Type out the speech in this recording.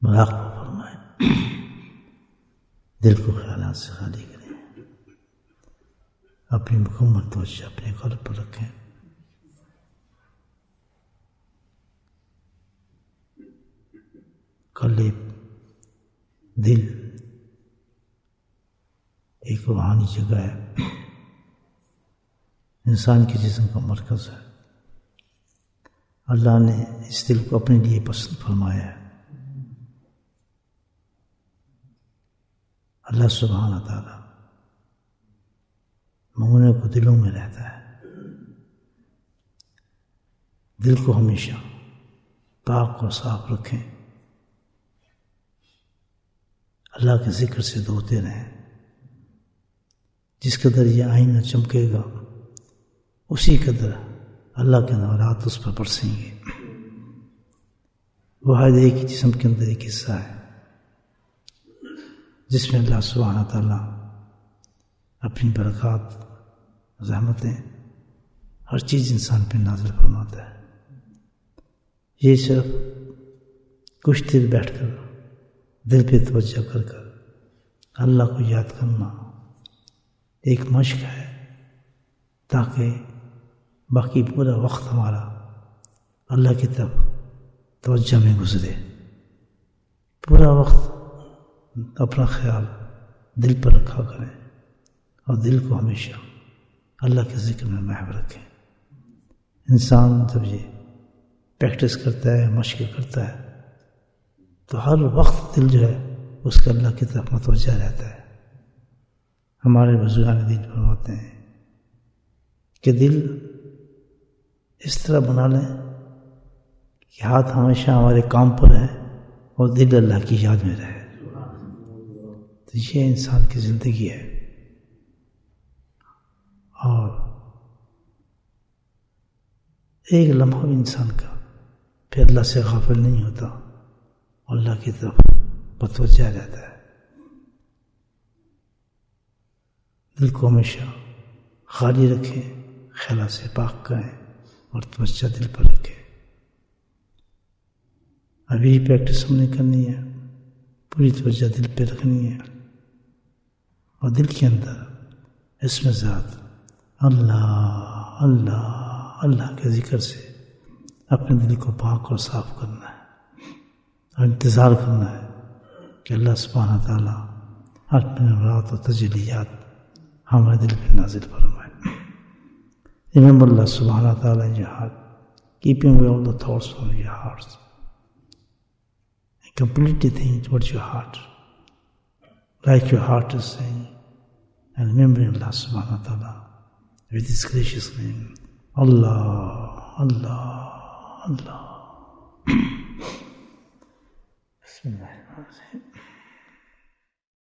مراقبہ فرمائیں، دل کو خیالات سے خالی کریں، اپنی مکمل توجہ اپنے قلب پر رکھیں۔ قلب، دل ایک روحانی جگہ ہے، انسان کے جسم کا مرکز ہے۔ اللہ نے اس دل کو اپنے لیے پسند فرمایا ہے۔ اللہ سبحانہ تعالیٰ مومنوں کو دلوں میں رہتا ہے۔ دل کو ہمیشہ پاک اور صاف رکھیں، اللہ کے ذکر سے دھوتے رہیں۔ جس قدر یہ آئینہ چمکے گا اسی قدر اللہ کے نورات اس پر برسیں گے۔ واحد ایک ہی جسم کے اندر ایک حصہ ہے جس میں اللہ سبحانہ تعالیٰ اپنی برکات، رحمتیں، ہر چیز انسان پہ نازل فرماتا ہے۔ یہ صرف کچھ دیر بیٹھ کر دل پہ توجہ کر کر اللہ کو یاد کرنا ایک مشق ہے، تاکہ باقی پورا وقت ہمارا اللہ کی طرف توجہ میں گزرے۔ پورا وقت اپنا خیال دل پر رکھا کریں اور دل کو ہمیشہ اللہ کے ذکر میں محو رکھیں۔ انسان جب یہ پریکٹس کرتا ہے، مشق کرتا ہے، تو ہر وقت دل جو ہے اس کا اللہ کی طرف متوجہ رہتا ہے۔ ہمارے بزرگان دین فرماتے ہیں کہ دل اس طرح بنا لیں کہ ہاتھ ہمیشہ ہمارے کام پر ہے اور دل اللہ کی یاد میں رہے۔ تو یہ انسان کی زندگی ہے، اور ایک لمحہ بھی انسان کا پھر اللہ سے غافل نہیں ہوتا، اللہ کی طرف متوجہ رہتا ہے۔ دل کو ہمیشہ خالی رکھیں، خیالات سے پاک کریں اور توجہ دل پر رکھیں۔ ابھی پریکٹس ہم نے کرنی ہے، پوری توجہ دل پہ رکھنی ہے، اور دل کے اندر اسم ذات اللہ اللہ اللہ کے ذکر سے اپنے دل کو پاک اور صاف کرنا ہے، اور انتظار کرنا ہے کہ اللہ سبحانہ تعالیٰ اپنے نورات و تجلیات ہمارے دل پہ نازل فرمائے۔ Remember Allah subhanahu wa ta'ala in your heart, keeping away all the thoughts from your hearts, and completely think towards your heart, like your heart is saying, and remembering Allah subhanahu wa ta'ala with His gracious name, Allah, Allah, Allah. Bismillahirrahmanirrahim.